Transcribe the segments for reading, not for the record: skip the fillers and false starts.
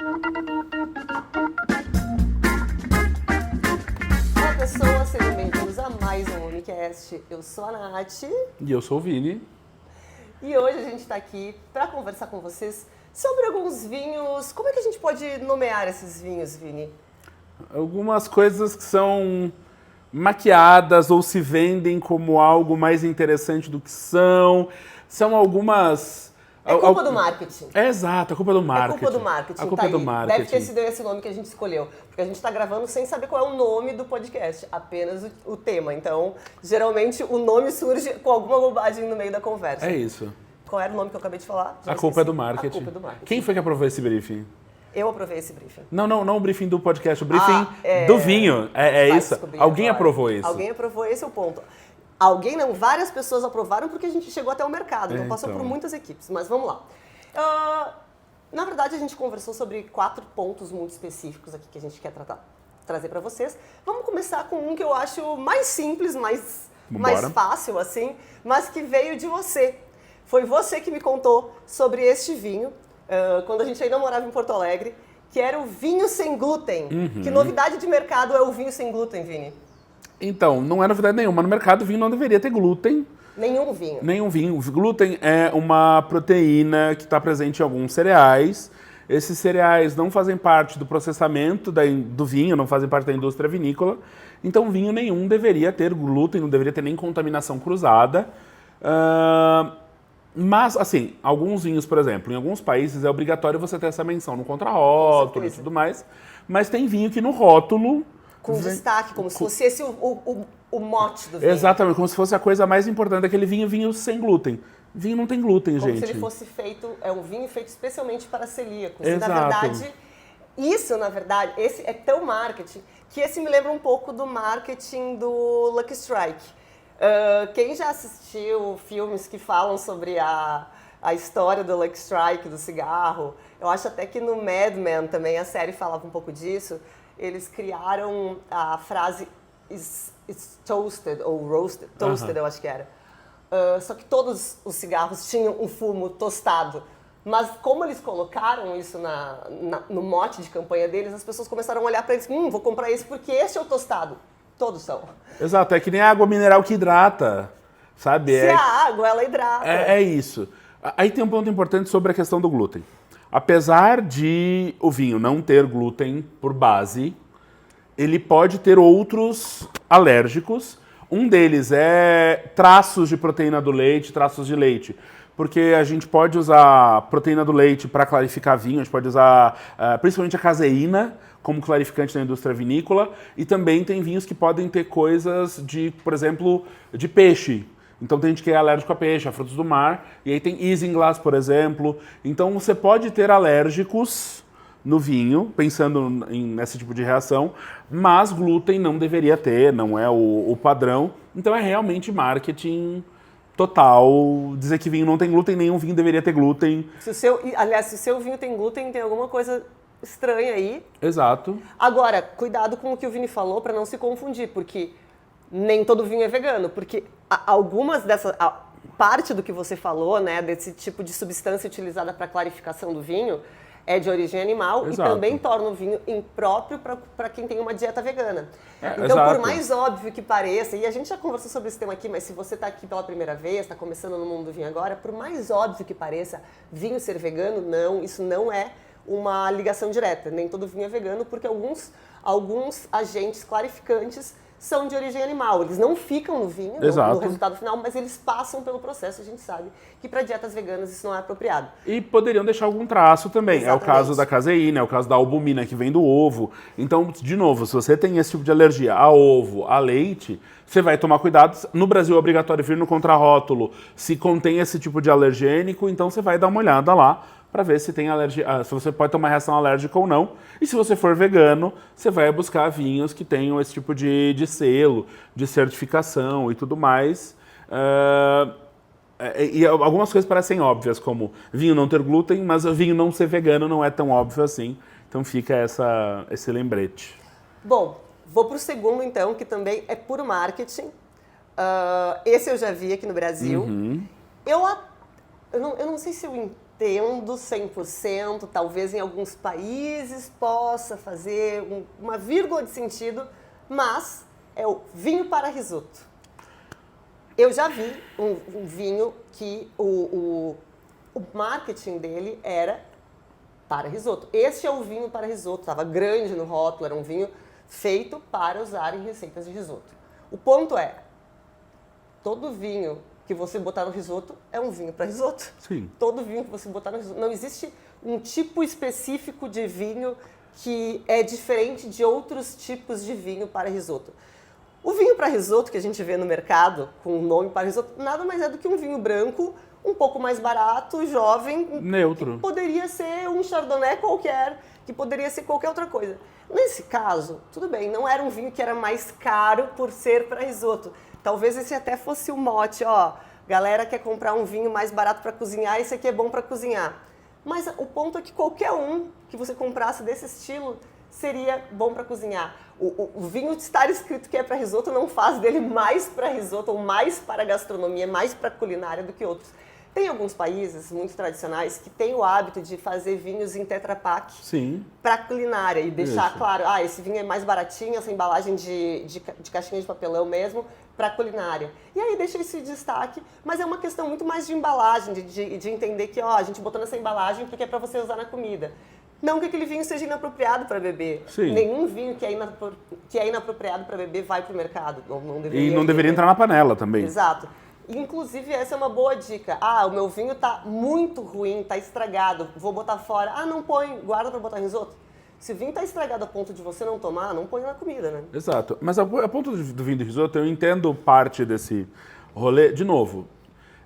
Olá pessoas, sejam bem-vindos a mais um Unicast. Eu sou a Nath E eu sou o Vini. e hoje a gente está aqui para conversar com vocês sobre alguns vinhos. Como é que a gente pode nomear esses vinhos, Vini? Algumas coisas que são maquiadas ou se vendem como algo mais interessante do que são. São algumas... É culpa do marketing. É exato, a culpa do É marketing. culpa do marketing, A culpa tá do aí. marketing. Deve ter sido esse nome que a gente escolheu. Porque a gente está gravando sem saber qual é o nome do podcast, apenas o tema. Então, geralmente, o nome surge com alguma bobagem no meio da conversa. É isso. Qual era o nome que eu acabei de falar? Já A culpa é do esqueci. marketing. A culpa é do marketing. Quem foi que aprovou esse briefing? Eu aprovei esse briefing. Não o briefing do podcast, o briefing é. do vinho. É Vai isso? descobrir Alguém agora. aprovou isso? Alguém aprovou, esse é o ponto. Alguém não, várias pessoas aprovaram porque a gente chegou até o mercado, então passou por muitas equipes. Mas vamos lá. Na verdade, a gente conversou sobre 4 pontos muito específicos aqui que a gente quer trazer para vocês. Vamos começar com um que eu acho mais simples, mais fácil, assim, mas que veio de você. Foi você que me contou sobre este vinho, quando a gente ainda morava em Porto Alegre, que era o vinho sem glúten. Que novidade de mercado é o vinho sem glúten, Vini? Então, não é novidade nenhuma. No mercado, o vinho não deveria ter glúten. Nenhum vinho. Nenhum vinho. O glúten é uma proteína que está presente em alguns cereais. Esses cereais não fazem parte do processamento do vinho, não fazem parte da indústria vinícola. Então, vinho nenhum deveria ter glúten, não deveria ter nem contaminação cruzada. Mas, assim, alguns vinhos, por exemplo, em alguns países é obrigatório você ter essa menção no contrarótulo e tudo mais. Mas tem vinho que no rótulo... Com destaque, como se fosse esse o mote do vinho. Exatamente, como se fosse a coisa mais importante daquele vinho sem glúten. Vinho não tem glúten, como gente. Como se ele fosse feito, é um vinho feito especialmente para celíacos. Exato. Na verdade, esse é tão marketing, que esse me lembra um pouco do marketing do Lucky Strike. Quem já assistiu filmes que falam sobre a história do Lucky Strike, do cigarro, eu acho até que no Mad Men também a série falava um pouco disso. Eles criaram a frase is toasted ou roasted, toasted eu acho que era. Só que todos os cigarros tinham um fumo tostado. Mas como eles colocaram isso no mote de campanha deles, as pessoas começaram a olhar para eles, vou comprar esse porque esse é o tostado. Todos são. Exato, é que nem a água mineral que hidrata, sabe? Se a água, ela hidrata. É isso. Aí tem um ponto importante sobre a questão do glúten. Apesar de o vinho não ter glúten por base, ele pode ter outros alérgicos. Um deles é traços de proteína do leite, traços de leite. Porque a gente pode usar proteína do leite para clarificar vinho, a gente pode usar principalmente a caseína como clarificante na indústria vinícola. E também tem vinhos que podem ter coisas de, por exemplo, de peixe. Então tem gente que é alérgico a peixe, a frutos do mar, e aí tem isinglass, por exemplo. Então você pode ter alérgicos no vinho, pensando nesse tipo de reação, mas glúten não deveria ter, não é o padrão. Então é realmente marketing total, dizer que vinho não tem glúten, nenhum vinho deveria ter glúten. Se o seu vinho tem glúten, tem alguma coisa estranha aí. Exato. Agora, cuidado com o que o Vini falou para não se confundir, porque nem todo vinho é vegano, porque algumas dessas... parte do que você falou, né, desse tipo de substância utilizada para clarificação do vinho, é de origem animal. Exato. E também torna o vinho impróprio para quem tem uma dieta vegana. Então, exato. Por mais óbvio que pareça, e a gente já conversou sobre esse tema aqui, mas se você está aqui pela primeira vez, está começando no mundo do vinho agora, por mais óbvio que pareça, vinho ser vegano, não, isso não é uma ligação direta. Nem todo vinho é vegano, porque alguns agentes clarificantes são de origem animal. Eles não ficam no vinho, no resultado final, mas eles passam pelo processo. A gente sabe que para dietas veganas isso não é apropriado. E poderiam deixar algum traço também. Exatamente. É o caso da caseína, é o caso da albumina que vem do ovo. Então, de novo, se você tem esse tipo de alergia a ovo, a leite, você vai tomar cuidado. No Brasil é obrigatório vir no contrarótulo se contém esse tipo de alergênico, então você vai dar uma olhada lá para ver se tem alergia, se você pode ter uma reação alérgica ou não. E se você for vegano, você vai buscar vinhos que tenham esse tipo de selo, de certificação e tudo mais. E algumas coisas parecem óbvias, como vinho não ter glúten, mas o vinho não ser vegano não é tão óbvio assim. Então fica esse lembrete. Bom, vou para o segundo então, que também é puro marketing. Esse eu já vi aqui no Brasil. Uhum. Eu não sei se eu batendo 100%, talvez em alguns países possa fazer uma vírgula de sentido, mas é o vinho para risoto. Eu já vi um vinho que o marketing dele era para risoto. Este é o vinho para risoto, estava grande no rótulo, era um vinho feito para usar em receitas de risoto. O ponto é, todo vinho que você botar no risoto é um vinho para risoto. Sim. Todo vinho que você botar no risoto. Não existe um tipo específico de vinho que é diferente de outros tipos de vinho para risoto. O vinho para risoto que a gente vê no mercado, com o nome para risoto, nada mais é do que um vinho branco, um pouco mais barato, jovem. Neutro. Que poderia ser um chardonnay qualquer, que poderia ser qualquer outra coisa. Nesse caso, tudo bem, não era um vinho que era mais caro por ser para risoto. Talvez esse até fosse o mote, ó, galera quer comprar um vinho mais barato para cozinhar, esse aqui é bom para cozinhar. Mas o ponto é que qualquer um que você comprasse desse estilo seria bom para cozinhar. O vinho estar escrito que é para risoto não faz dele mais para risoto ou mais para gastronomia, mais para culinária do que outros. Tem alguns países muito tradicionais que têm o hábito de fazer vinhos em Tetra Pak para culinária e deixar claro, esse vinho é mais baratinho, essa embalagem de caixinha de papelão mesmo, para culinária. E aí deixa esse destaque, mas é uma questão muito mais de embalagem, de entender que a gente botou nessa embalagem porque é para você usar na comida. Não que aquele vinho seja inapropriado para beber. Sim. Nenhum vinho que é inapropriado para beber vai para o mercado. Não deveria entrar na panela também. Exato. Inclusive, essa é uma boa dica. O meu vinho tá muito ruim, tá estragado, vou botar fora. Não põe, guarda para botar risoto. Se o vinho tá estragado a ponto de você não tomar, não põe na comida, né? Exato. Mas a ponto do vinho do risoto, eu entendo parte desse rolê. De novo,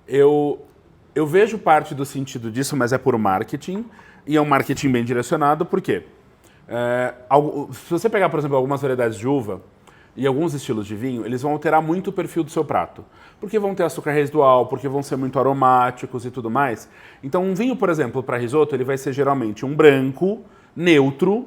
eu vejo parte do sentido disso, mas é por marketing. E é um marketing bem direcionado, por quê? Se você pegar, por exemplo, algumas variedades de uva e alguns estilos de vinho, eles vão alterar muito o perfil do seu prato. Porque vão ter açúcar residual, porque vão ser muito aromáticos e tudo mais. Então, um vinho, por exemplo, para risoto, ele vai ser geralmente um branco, neutro,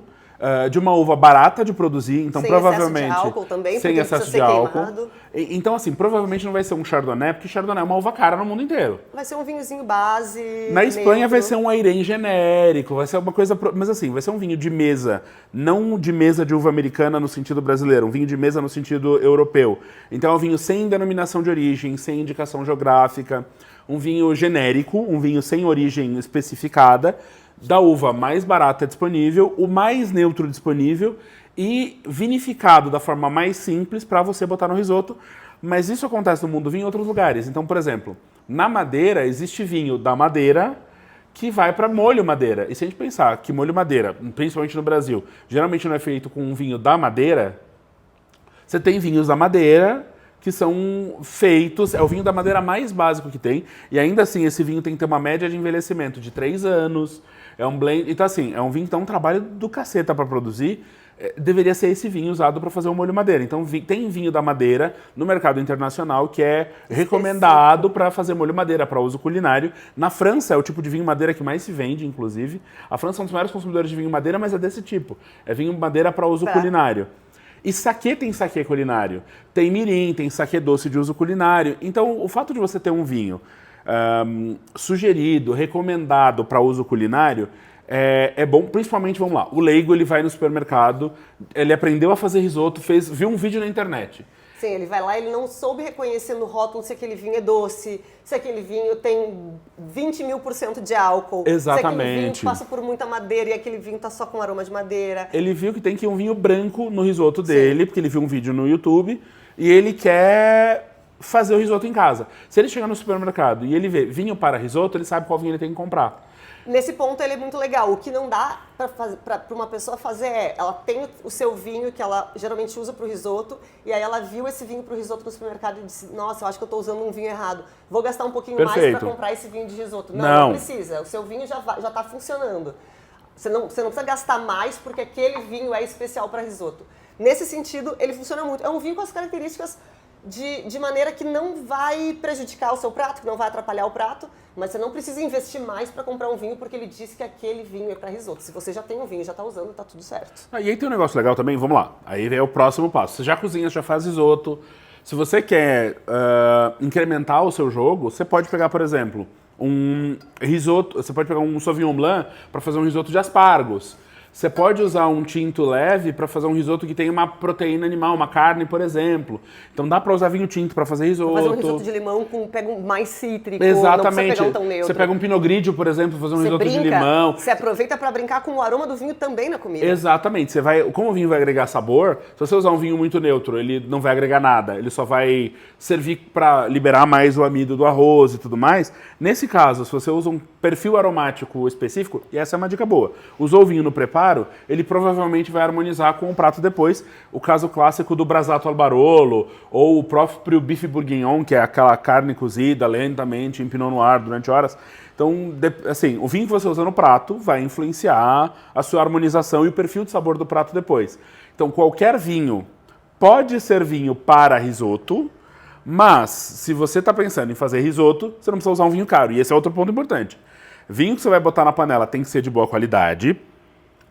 de uma uva barata de produzir, então sem provavelmente... Excesso de álcool também, sem excesso de álcool. Queimado. Então, assim, provavelmente não vai ser um chardonnay, porque chardonnay é uma uva cara no mundo inteiro. Vai ser um vinhozinho base. Na Espanha neutro. vai ser um Airém genérico, vai ser uma coisa... Mas assim, vai ser um vinho de mesa, não de mesa de uva americana no sentido brasileiro, um vinho de mesa no sentido europeu. Então é um vinho sem denominação de origem, sem indicação geográfica, um vinho genérico, um vinho sem origem especificada, da uva mais barata disponível, o mais neutro disponível e vinificado da forma mais simples para você botar no risoto. Mas isso acontece no mundo do vinho em outros lugares. Então, por exemplo, na Madeira existe vinho da Madeira que vai para molho Madeira. E se a gente pensar que molho Madeira, principalmente no Brasil, geralmente não é feito com um vinho da Madeira, você tem vinhos da Madeira que são feitos, é o vinho da Madeira mais básico que tem, e ainda assim esse vinho tem que ter uma média de envelhecimento de 3 anos, é um blend, então assim, é um vinho que dá um trabalho do caceta para produzir, deveria ser esse vinho usado para fazer o molho Madeira. Então tem vinho da Madeira no mercado internacional que é recomendado para fazer molho Madeira, para uso culinário. Na França é o tipo de vinho Madeira que mais se vende, inclusive. A França é um dos maiores consumidores de vinho Madeira, mas é desse tipo, é vinho Madeira para uso culinário. E saquê tem saquê culinário, tem mirim, tem saquê doce de uso culinário. Então, o fato de você ter um vinho sugerido, recomendado para uso culinário, é bom, principalmente, vamos lá, o leigo ele vai no supermercado, ele aprendeu a fazer risoto, viu um vídeo na internet. Sim, ele vai lá, ele não soube reconhecer no rótulo se aquele vinho é doce, se aquele vinho tem 20.000% de álcool. Exatamente. Se aquele vinho passa por muita madeira e aquele vinho tá só com aroma de madeira. Ele viu que tem que ir um vinho branco no risoto dele, porque ele viu um vídeo no YouTube e ele quer fazer o risoto em casa. Se ele chegar no supermercado e ele vê vinho para risoto, ele sabe qual vinho ele tem que comprar. Nesse ponto ele é muito legal. O que não dá para uma pessoa fazer ela tem o seu vinho que ela geralmente usa para o risoto, e aí ela viu esse vinho para o risoto no supermercado e disse, nossa, eu acho que eu estou usando um vinho errado. Vou gastar um pouquinho mais para comprar esse vinho de risoto. Não precisa. O seu vinho já está funcionando. Você não precisa gastar mais porque aquele vinho é especial para risoto. Nesse sentido, ele funciona muito. É um vinho com as características de maneira que não vai prejudicar o seu prato, que não vai atrapalhar o prato, mas você não precisa investir mais para comprar um vinho porque ele disse que aquele vinho é para risoto. Se você já tem um vinho, já está usando, está tudo certo. E aí tem um negócio legal também, vamos lá, aí é o próximo passo. Você já cozinha, já faz risoto. Se você quer incrementar o seu jogo, você pode pegar, por exemplo, um risoto, você pode pegar um Sauvignon Blanc para fazer um risoto de aspargos. Você pode usar um tinto leve para fazer um risoto que tem uma proteína animal, uma carne, por exemplo. Então dá para usar vinho tinto para fazer risoto. Fazer um risoto de limão pega um mais cítrico, exatamente. não precisa pegar um tão neutro. Você pega um Pinot Grigio, por exemplo, fazer um risoto de limão. Você aproveita para brincar com o aroma do vinho também na comida. Exatamente. Como o vinho vai agregar sabor, se você usar um vinho muito neutro, ele não vai agregar nada. Ele só vai servir para liberar mais o amido do arroz e tudo mais. Nesse caso, se você usa um perfil aromático específico, e essa é uma dica boa, usou o vinho no preparo, ele provavelmente vai harmonizar com o prato depois. O caso clássico do Brasato al Barolo, ou o próprio bife bourguignon, que é aquela carne cozida lentamente em Pinot Noir durante horas. Então, assim, o vinho que você usa no prato vai influenciar a sua harmonização e o perfil de sabor do prato depois. Então, qualquer vinho pode ser vinho para risoto, mas se você está pensando em fazer risoto, você não precisa usar um vinho caro. E esse é outro ponto importante. Vinho que você vai botar na panela tem que ser de boa qualidade,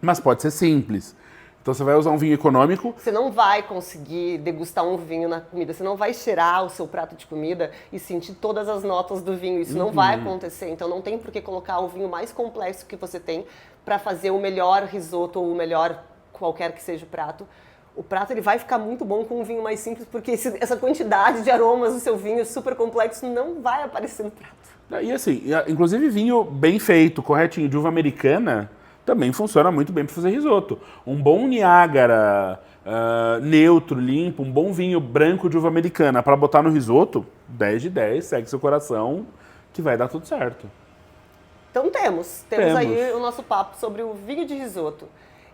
mas pode ser simples. Então você vai usar um vinho econômico. Você não vai conseguir degustar um vinho na comida, você não vai cheirar o seu prato de comida e sentir todas as notas do vinho. Isso não vai acontecer. Então não tem por que colocar o vinho mais complexo que você tem para fazer o melhor risoto ou o melhor qualquer que seja o prato. O prato ele vai ficar muito bom com um vinho mais simples, porque essa quantidade de aromas do seu vinho super complexo não vai aparecer no prato. E assim, inclusive vinho bem feito, corretinho, de uva americana, também funciona muito bem para fazer risoto. Um bom Niágara, neutro, limpo, um bom vinho branco de uva americana para botar no risoto, 10 de 10, segue seu coração, que vai dar tudo certo. Então temos aí o nosso papo sobre o vinho de risoto.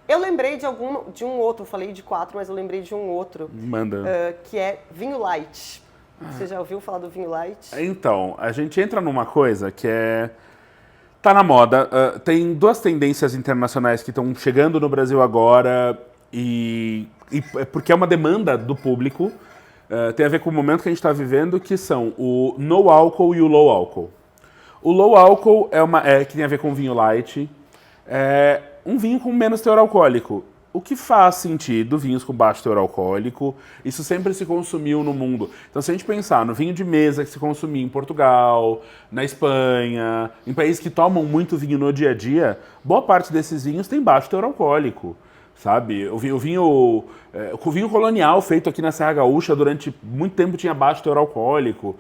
Eu lembrei de um outro, falei de 4, mas eu lembrei de um outro. Manda. Que é vinho light. Você já ouviu falar do vinho light? Então, a gente entra numa coisa que tá na moda. Tem duas tendências internacionais que estão chegando no Brasil agora e porque é uma demanda do público. Tem a ver com o momento que a gente está vivendo, que são o no álcool e o low álcool. O low álcool que tem a ver com vinho light. É um vinho com menos teor alcoólico. O que faz sentido, vinhos com baixo teor alcoólico, isso sempre se consumiu no mundo. Então, se a gente pensar no vinho de mesa que se consumia em Portugal, na Espanha, em países que tomam muito vinho no dia a dia, boa parte desses vinhos tem baixo teor alcoólico, sabe? O vinho colonial feito aqui na Serra Gaúcha durante muito tempo tinha baixo teor alcoólico,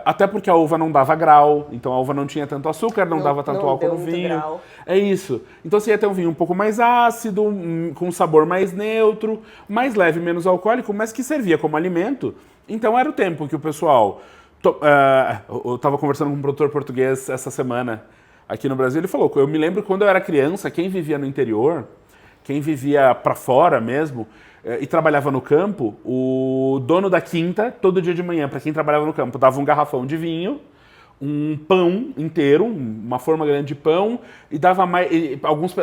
até porque a uva não dava grau, então a uva não tinha tanto açúcar, não dava tanto álcool no vinho. Grau. É isso. Então você ia ter um vinho um pouco mais ácido, com um sabor mais neutro, mais leve, menos alcoólico, mas que servia como alimento. Então era o tempo que o pessoal... eu estava conversando com um produtor português essa semana aqui no Brasil, ele falou, eu me lembro quando eu era criança, quem vivia no interior, quem vivia para fora mesmo e trabalhava no campo, o dono da quinta, todo dia de manhã, para quem trabalhava no campo, dava um garrafão de vinho, um pão inteiro, uma forma grande de pão, e dava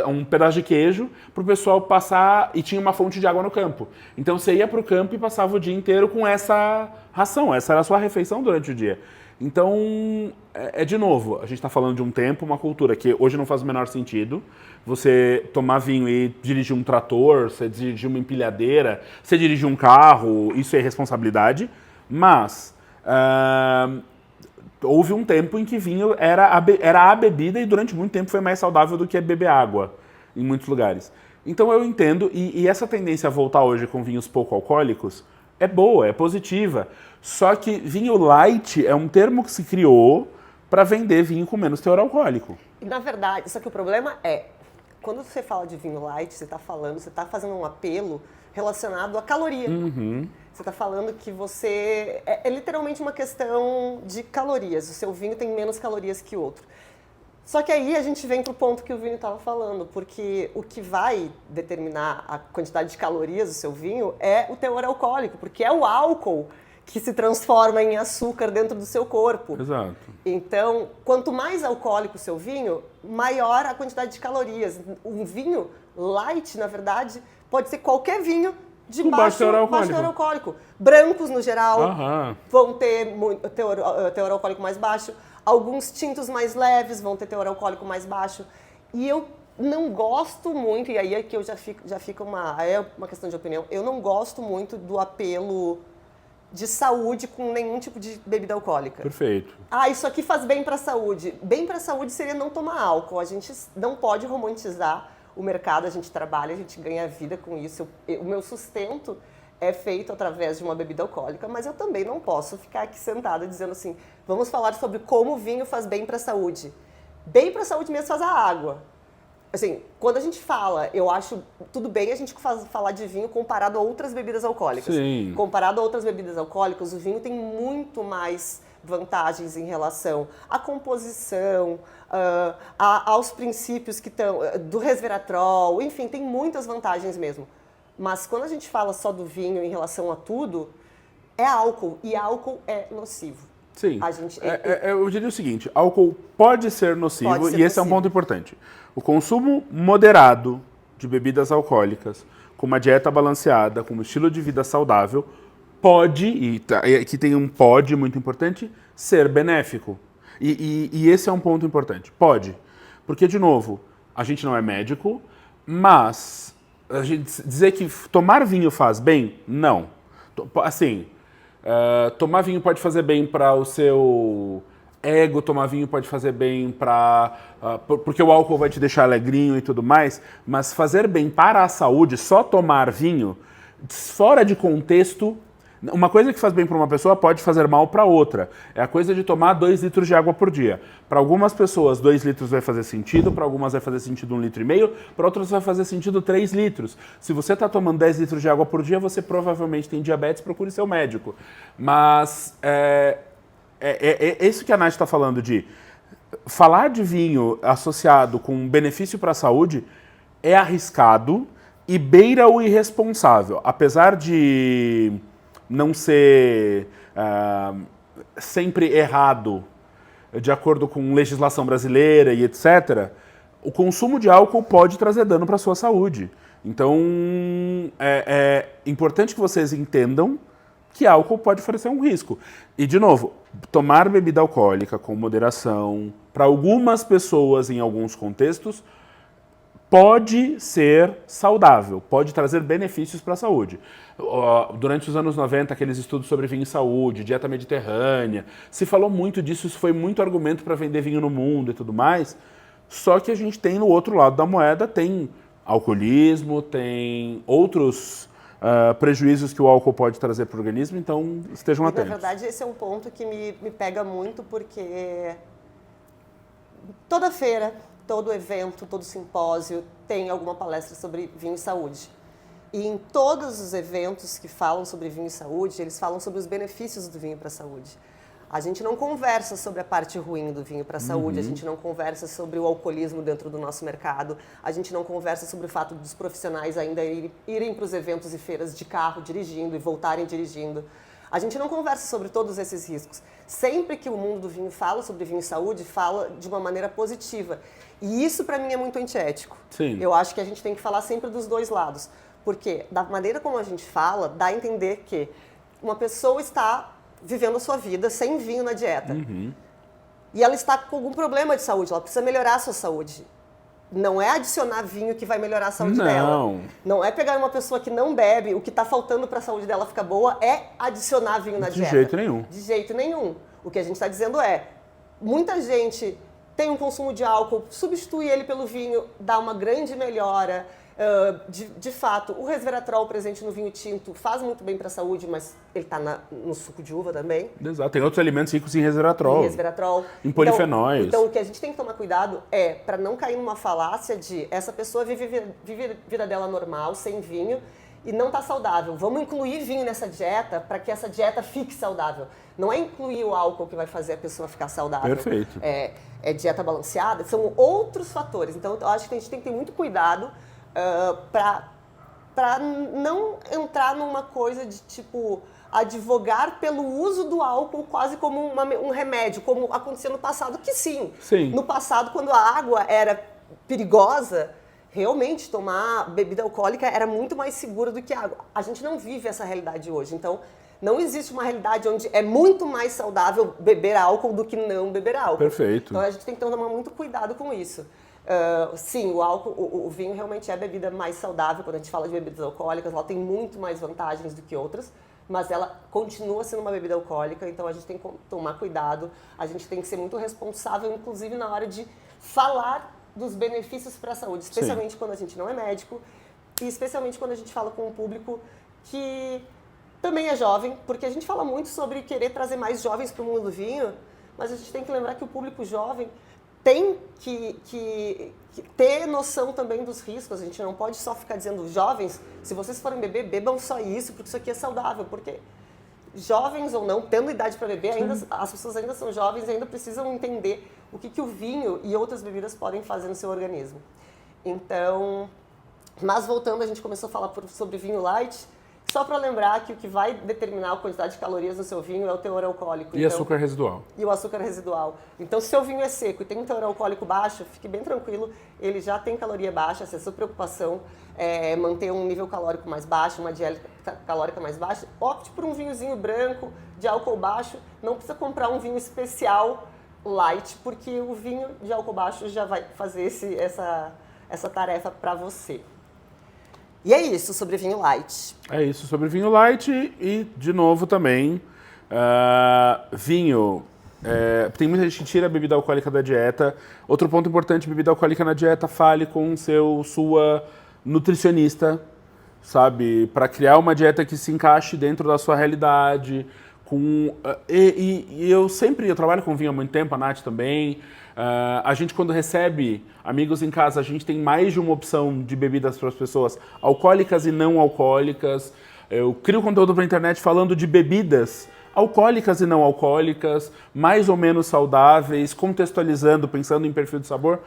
um pedaço de queijo para o pessoal passar, e tinha uma fonte de água no campo. Então você ia para o campo e passava o dia inteiro com essa ração, essa era a sua refeição durante o dia. Então, de novo, a gente está falando de um tempo, uma cultura que hoje não faz o menor sentido. Você tomar vinho e dirigir um trator, você dirigir uma empilhadeira, você dirigir um carro, isso é responsabilidade. Mas houve um tempo em que vinho era a bebida e durante muito tempo foi mais saudável do que beber água em muitos lugares. Então eu entendo, e essa tendência a voltar hoje com vinhos pouco alcoólicos é boa, é positiva. Só que vinho light é um termo que se criou para vender vinho com menos teor alcoólico. E na verdade, só que o problema é, quando você fala de vinho light, você está fazendo um apelo relacionado à caloria. Uhum. Você está falando que você... É literalmente uma questão de calorias. O seu vinho tem menos calorias que o outro. Só que aí a gente vem para o ponto que o Vini estava falando, porque o que vai determinar a quantidade de calorias do seu vinho é o teor alcoólico, porque é o álcool que se transforma em açúcar dentro do seu corpo. Exato. Então, quanto mais alcoólico o seu vinho, maior a quantidade de calorias. Um vinho light, na verdade, pode ser qualquer vinho de baixo teor alcoólico. Brancos, no geral, vão ter teor alcoólico mais baixo. Alguns tintos mais leves vão ter teor alcoólico mais baixo. E eu não gosto muito, e aí é que eu já fica uma questão de opinião, eu não gosto muito do apelo de saúde com nenhum tipo de bebida alcoólica. Perfeito. Ah, isso aqui faz bem para a saúde. Bem para a saúde seria não tomar álcool. A gente não pode romantizar o mercado, a gente trabalha, a gente ganha vida com isso. O meu sustento é feito através de uma bebida alcoólica, mas eu também não posso ficar aqui sentada dizendo assim, vamos falar sobre como o vinho faz bem para a saúde. Bem para a saúde mesmo faz a água. Assim, quando a gente fala, eu acho tudo bem a gente falar de vinho comparado a outras bebidas alcoólicas. Sim. Comparado a outras bebidas alcoólicas, o vinho tem muito mais vantagens em relação à composição, aos princípios que estão do resveratrol, enfim, tem muitas vantagens mesmo. Mas quando a gente fala só do vinho em relação a tudo, é álcool, e álcool é nocivo. Sim. A gente, eu diria o seguinte, álcool pode ser nocivo, Pode ser e esse é um nocivo. ponto importante. O consumo moderado de bebidas alcoólicas, com uma dieta balanceada, com um estilo de vida saudável, pode, e aqui tem um pode muito importante, ser benéfico. E esse é um ponto importante. Pode. Porque, de novo, a gente não é médico, mas a gente dizer que tomar vinho faz bem, não. Assim, tomar vinho pode fazer bem para o seu ego, tomar vinho pode fazer bem para... porque o álcool vai te deixar alegrinho e tudo mais, mas fazer bem para a saúde, só tomar vinho, fora de contexto... Uma coisa que faz bem para uma pessoa pode fazer mal para outra. É a coisa de tomar 2 litros de água por dia. Para algumas pessoas, 2 litros vai fazer sentido, para algumas vai fazer sentido 1,5 litro, para outras vai fazer sentido 3 litros. Se você está tomando 10 litros de água por dia, você provavelmente tem diabetes, procure seu médico. Mas é isso que a Nath está falando de falar de vinho associado com benefício para a saúde é arriscado e beira o irresponsável. Apesar de não ser sempre errado, de acordo com legislação brasileira e etc., o consumo de álcool pode trazer dano para a sua saúde. Então, é importante que vocês entendam que álcool pode oferecer um risco. E, de novo, tomar bebida alcoólica com moderação, para algumas pessoas, em alguns contextos, pode ser saudável, pode trazer benefícios para a saúde. Durante os anos 90, aqueles estudos sobre vinho e saúde, dieta mediterrânea, se falou muito disso, isso foi muito argumento para vender vinho no mundo e tudo mais, só que a gente tem no outro lado da moeda, tem alcoolismo, tem outros prejuízos que o álcool pode trazer para o organismo, então estejam atentos. Na verdade, esse é um ponto que me pega muito, porque toda feira, todo evento, todo simpósio tem alguma palestra sobre vinho e saúde. E em todos os eventos que falam sobre vinho e saúde, eles falam sobre os benefícios do vinho para a saúde. A gente não conversa sobre a parte ruim do vinho para a saúde, a gente não conversa sobre o alcoolismo dentro do nosso mercado, a gente não conversa sobre o fato dos profissionais ainda irem para os eventos e feiras de carro dirigindo e voltarem dirigindo. A gente não conversa sobre todos esses riscos. Sempre que o mundo do vinho fala sobre vinho e saúde, fala de uma maneira positiva. E isso, para mim, é muito antiético. Sim. Eu acho que a gente tem que falar sempre dos dois lados. Porque, da maneira como a gente fala, dá a entender que uma pessoa está vivendo a sua vida sem vinho na dieta. E ela está com algum problema de saúde, ela precisa melhorar a sua saúde. Não é adicionar vinho que vai melhorar a saúde dela. Não é pegar uma pessoa que não bebe, o que está faltando para a saúde dela ficar boa é adicionar vinho na dieta. De jeito nenhum. De jeito nenhum. O que a gente está dizendo é, muita gente tem um consumo de álcool, substitui ele pelo vinho, dá uma grande melhora. De fato, o resveratrol presente no vinho tinto faz muito bem para a saúde, mas ele está no suco de uva também. Exato, tem outros alimentos ricos em resveratrol. Em polifenóis. Então, o que a gente tem que tomar cuidado é para não cair numa falácia de essa pessoa vive a vida dela normal, sem vinho, e não está saudável. Vamos incluir vinho nessa dieta para que essa dieta fique saudável. Não é incluir o álcool que vai fazer a pessoa ficar saudável. Perfeito. É dieta balanceada, são outros fatores. Então, eu acho que a gente tem que ter muito cuidado para não entrar numa coisa de, tipo, advogar pelo uso do álcool quase como um remédio, como acontecia no passado, que sim. No passado, quando a água era perigosa, realmente tomar bebida alcoólica era muito mais seguro do que água. A gente não vive essa realidade hoje, então não existe uma realidade onde é muito mais saudável beber álcool do que não beber álcool. Perfeito. Então a gente tem que tomar muito cuidado com isso. Sim, o álcool, o vinho realmente é a bebida mais saudável. Quando a gente fala de bebidas alcoólicas, ela tem muito mais vantagens do que outras. mas ela continua sendo uma bebida alcoólica, então a gente tem que tomar cuidado, a gente tem que ser muito responsável, inclusive na hora de falar dos benefícios para a saúde, especialmente quando a gente não é médico e especialmente quando a gente fala com um público que também é jovem, porque a gente fala muito sobre querer trazer mais jovens para o mundo do vinho, mas a gente tem que lembrar que o público jovem tem que ter noção também dos riscos. A gente não pode só ficar dizendo, jovens, se vocês forem beber, bebam só isso, porque isso aqui é saudável. Porque jovens ou não, tendo idade para beber, ainda, as pessoas ainda são jovens e ainda precisam entender o que o vinho e outras bebidas podem fazer no seu organismo. Então, mas voltando, a gente começou a falar sobre vinho light. Só para lembrar que o que vai determinar a quantidade de calorias no seu vinho é o teor alcoólico. E açúcar residual. E o açúcar residual. Então, se o seu vinho é seco e tem um teor alcoólico baixo, fique bem tranquilo, ele já tem caloria baixa. Se a sua preocupação é manter um nível calórico mais baixo, uma dieta calórica mais baixa, opte por um vinhozinho branco, de álcool baixo. Não precisa comprar um vinho especial light, porque o vinho de álcool baixo já vai fazer essa tarefa para você. E é isso sobre vinho light. É isso sobre vinho light e, de novo, também, vinho. Tem muita gente que tira a bebida alcoólica da dieta. Outro ponto importante, bebida alcoólica na dieta, fale com sua nutricionista, sabe? Para criar uma dieta que se encaixe dentro da sua realidade. Eu trabalho com vinho há muito tempo, a Nath também. A gente, quando recebe amigos em casa, a gente tem mais de uma opção de bebidas para as pessoas, alcoólicas e não alcoólicas. Eu crio conteúdo para a internet falando de bebidas alcoólicas e não alcoólicas, mais ou menos saudáveis, contextualizando, pensando em perfil de sabor,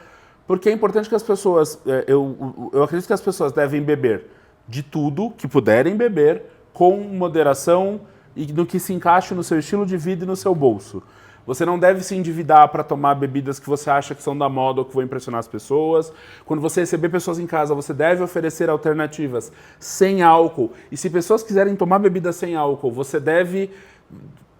porque é importante que as pessoas, eu acredito que as pessoas devem beber de tudo que puderem beber, com moderação e no que se encaixe no seu estilo de vida e no seu bolso. Você não deve se endividar para tomar bebidas que você acha que são da moda ou que vão impressionar as pessoas. Quando você receber pessoas em casa, você deve oferecer alternativas sem álcool. E se pessoas quiserem tomar bebidas sem álcool, você deve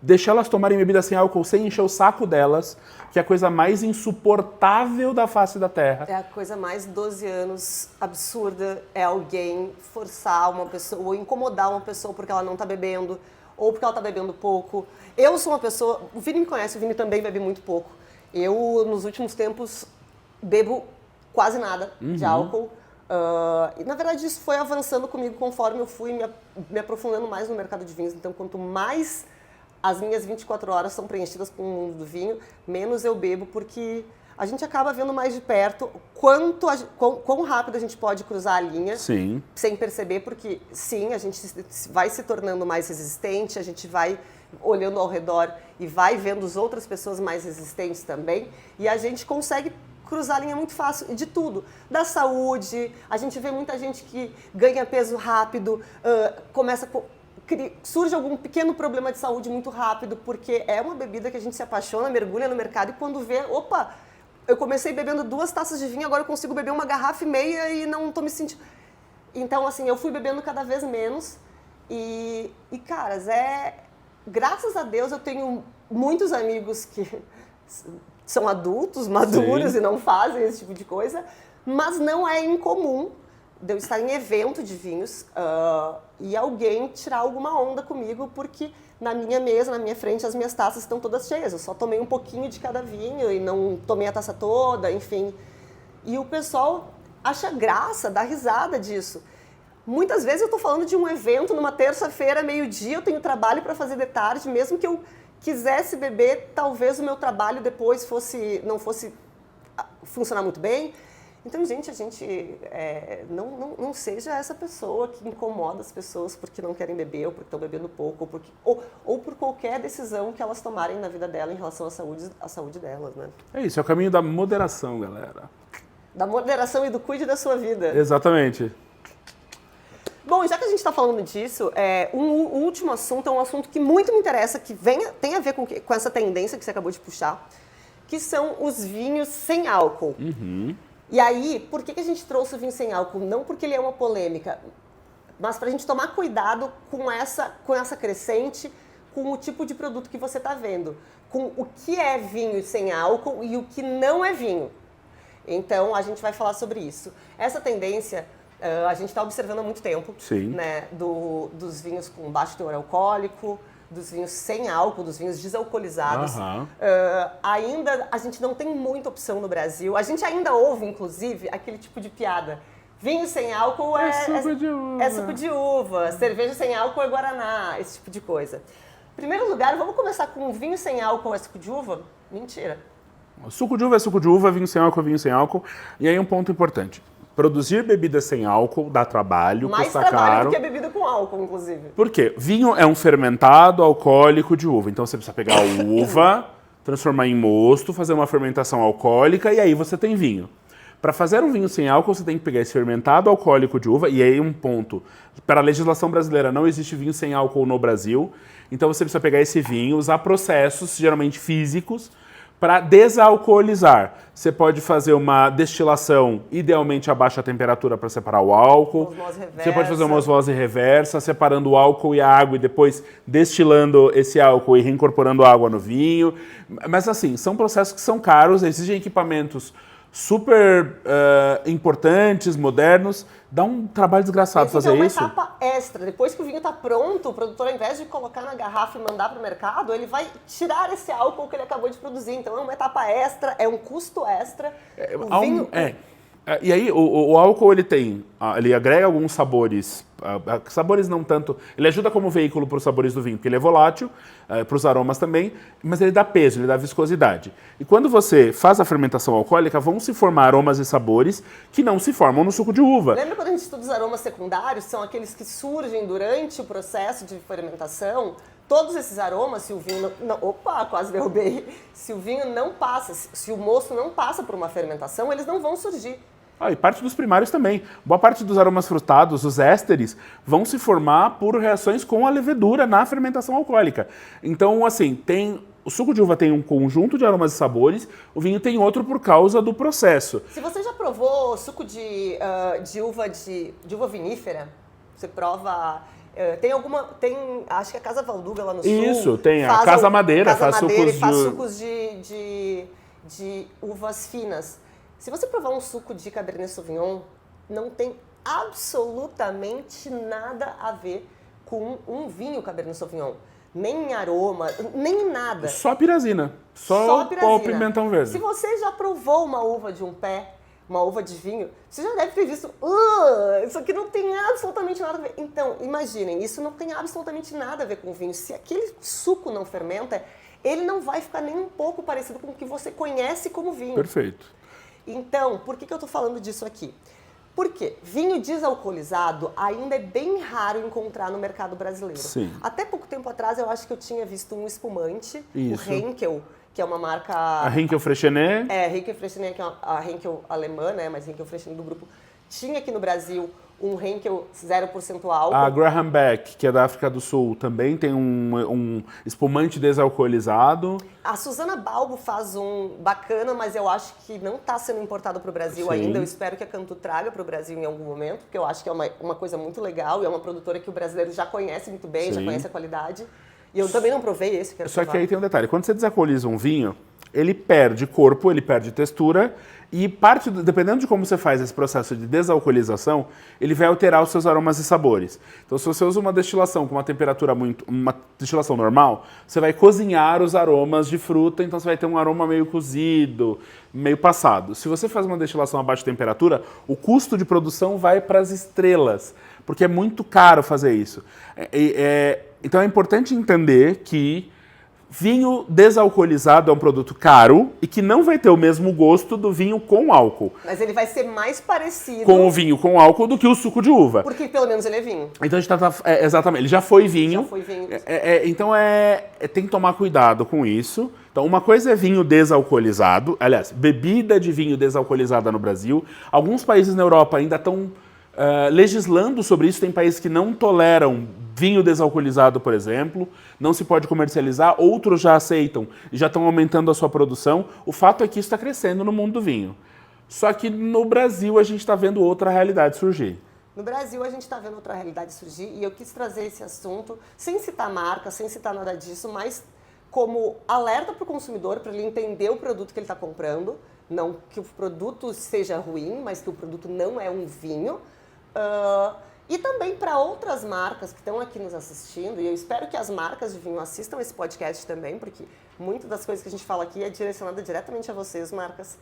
deixar elas tomarem bebidas sem álcool sem encher o saco delas, que é a coisa mais insuportável da face da Terra. É a coisa mais 12 anos absurda, é alguém forçar uma pessoa ou incomodar uma pessoa porque ela não está bebendo, ou porque ela está bebendo pouco. Eu sou uma pessoa, o Vini me conhece, o Vini também bebe muito pouco. Eu, nos últimos tempos, bebo quase nada de álcool. E, na verdade, isso foi avançando comigo conforme eu fui me aprofundando mais no mercado de vinhos. Então, quanto mais as minhas 24 horas são preenchidas com o mundo do vinho, menos eu bebo, porque a gente acaba vendo mais de perto quão rápido a gente pode cruzar a linha, sim, sem perceber, porque sim, a gente vai se tornando mais resistente, a gente vai olhando ao redor e vai vendo as outras pessoas mais resistentes também, e a gente consegue cruzar a linha muito fácil de tudo, da saúde. A gente vê muita gente que ganha peso rápido, surge algum pequeno problema de saúde muito rápido, porque é uma bebida que a gente se apaixona, mergulha no mercado e quando vê, opa, eu comecei bebendo 2 taças de vinho, agora eu consigo beber 1,5 garrafas e não estou me sentindo... Então, assim, eu fui bebendo cada vez menos e caras, graças a Deus eu tenho muitos amigos que são adultos, maduros, sim, e não fazem esse tipo de coisa, mas não é incomum de eu estar em evento de vinhos e alguém tirar alguma onda comigo porque na minha mesa, na minha frente, as minhas taças estão todas cheias. Eu só tomei um pouquinho de cada vinho e não tomei a taça toda, enfim. E o pessoal acha graça, dá risada disso. Muitas vezes eu estou falando de um evento numa terça-feira, meio-dia, eu tenho trabalho para fazer de tarde, mesmo que eu quisesse beber, talvez o meu trabalho depois não fosse funcionar muito bem. Então, gente, a gente não seja essa pessoa que incomoda as pessoas porque não querem beber, ou porque estão bebendo pouco, ou por qualquer decisão que elas tomarem na vida dela em relação à saúde delas, né? É isso, é o caminho da moderação, galera. Da moderação e do cuide da sua vida. Exatamente. Bom, já que a gente está falando disso, o último assunto é um assunto que muito me interessa, que tem a ver com essa tendência que você acabou de puxar, que são os vinhos sem álcool. Uhum. E aí, por que a gente trouxe o vinho sem álcool? Não porque ele é uma polêmica, mas para a gente tomar cuidado com essa crescente, com o tipo de produto que você está vendo, com o que é vinho sem álcool e o que não é vinho. Então, a gente vai falar sobre isso. Essa tendência A gente está observando há muito tempo, Sim. né, dos vinhos com baixo teor alcoólico, dos vinhos sem álcool, dos vinhos desalcoolizados. Ainda a gente não tem muita opção no Brasil. A gente ainda ouve, inclusive, aquele tipo de piada. Vinho sem álcool é suco de uva. É suco de uva. Cerveja sem álcool é guaraná, esse tipo de coisa. Em primeiro lugar, vamos começar com vinho sem álcool é suco de uva? Mentira. Suco de uva é suco de uva, vinho sem álcool é vinho sem álcool. E aí um ponto importante. Produzir bebida sem álcool dá trabalho, mais custa trabalho caro. do que a bebida com álcool, inclusive. Por quê? Vinho é um fermentado alcoólico de uva. Então você precisa pegar a uva, transformar em mosto, fazer uma fermentação alcoólica e aí você tem vinho. Para fazer um vinho sem álcool, você tem que pegar esse fermentado alcoólico de uva, e aí um ponto. Para a legislação brasileira, não existe vinho sem álcool no Brasil. Então você precisa pegar esse vinho, usar processos, geralmente físicos, para desalcoolizar. Você pode fazer uma destilação, idealmente a baixa temperatura para separar o álcool. Osmose reversa. Você pode fazer uma osmose reversa, separando o álcool e a água e depois destilando esse álcool e reincorporando água no vinho. Mas assim, são processos que são caros, exigem equipamentos super importantes, modernos. Dá um trabalho desgraçado fazer isso. É uma etapa extra. Depois que o vinho está pronto, o produtor, ao invés de colocar na garrafa e mandar para o mercado, ele vai tirar esse álcool que ele acabou de produzir. Então é uma etapa extra, é um custo extra. E aí o álcool ele agrega alguns sabores, sabores não tanto, ele ajuda como veículo para os sabores do vinho, porque ele é volátil, para os aromas também, mas ele dá peso, ele dá viscosidade. E quando você faz a fermentação alcoólica, vão se formar aromas e sabores que não se formam no suco de uva. Lembra quando a gente estuda os aromas secundários? São aqueles que surgem durante o processo de fermentação. Todos esses aromas, se o vinho quase derrubei. Se o vinho não passa, se o mosto não passa por uma fermentação, eles não vão surgir. E parte dos primários também. Boa parte dos aromas frutados, os ésteres, vão se formar por reações com a levedura na fermentação alcoólica. Então, assim, o suco de uva tem um conjunto de aromas e sabores, o vinho tem outro por causa do processo. Se você já provou suco de uva vinífera, você prova... acho que a Casa Valduga lá no sul. Isso, tem a Casa Madeira, faz sucos de uvas finas. Se você provar um suco de Cabernet Sauvignon, não tem absolutamente nada a ver com um vinho Cabernet Sauvignon. Nem em aroma, nem em nada. Só pirazina. Só pó pimentão verde. Se você já provou uma uva de um pé, uma uva de vinho, você já deve ter visto, isso aqui não tem absolutamente nada a ver. Então, imaginem, isso não tem absolutamente nada a ver com vinho. Se aquele suco não fermenta, ele não vai ficar nem um pouco parecido com o que você conhece como vinho. Perfeito. Então, por que eu estou falando disso aqui? Porque vinho desalcoolizado ainda é bem raro encontrar no mercado brasileiro. Sim. Até pouco tempo atrás eu acho que eu tinha visto um espumante, Isso. o Henkel, que é uma marca... A Henkel Freixenet. Henkel Freixenet, que é a Henkel alemã, né? Mas Henkel Freixenet do grupo. Tinha aqui no Brasil um Henkel 0% álcool. A Graham Beck, que é da África do Sul, também tem um espumante desalcoolizado. A Suzana Balbo faz um bacana, mas eu acho que não está sendo importado para o Brasil Sim. ainda. Eu espero que a Cantu traga para o Brasil em algum momento, porque eu acho que é uma coisa muito legal e é uma produtora que o brasileiro já conhece muito bem, Sim. já conhece a qualidade. E eu também não provei esse, quero provar. Só que aí tem um detalhe, quando você desalcooliza um vinho, ele perde corpo, ele perde textura e dependendo de como você faz esse processo de desalcoolização, ele vai alterar os seus aromas e sabores. Então, se você usa uma destilação com uma temperatura uma destilação normal, você vai cozinhar os aromas de fruta, então você vai ter um aroma meio cozido, meio passado. Se você faz uma destilação a baixa temperatura, o custo de produção vai para as estrelas, porque é muito caro fazer isso. Então é importante entender que vinho desalcoolizado é um produto caro e que não vai ter o mesmo gosto do vinho com álcool. Mas ele vai ser mais parecido... Com o vinho com álcool do que o suco de uva. Porque pelo menos ele é vinho. Então a gente exatamente, ele já foi vinho. Já foi vinho. Então tem que tomar cuidado com isso. Então uma coisa é vinho desalcoolizado, aliás, bebida de vinho desalcoolizada no Brasil. Alguns países na Europa ainda estão legislando sobre isso, tem países que não toleram vinho desalcoolizado, por exemplo, não se pode comercializar, outros já aceitam e já estão aumentando a sua produção. O fato é que isso está crescendo no mundo do vinho. Só que no Brasil a gente está vendo outra realidade surgir. No Brasil a gente está vendo outra realidade surgir e eu quis trazer esse assunto sem citar marca, sem citar nada disso, mas como alerta para o consumidor, para ele entender o produto que ele está comprando, não que o produto seja ruim, mas que o produto não é um vinho, E também para outras marcas que estão aqui nos assistindo, e eu espero que as marcas de vinho assistam esse podcast também, porque muitas das coisas que a gente fala aqui é direcionada diretamente a vocês, marcas.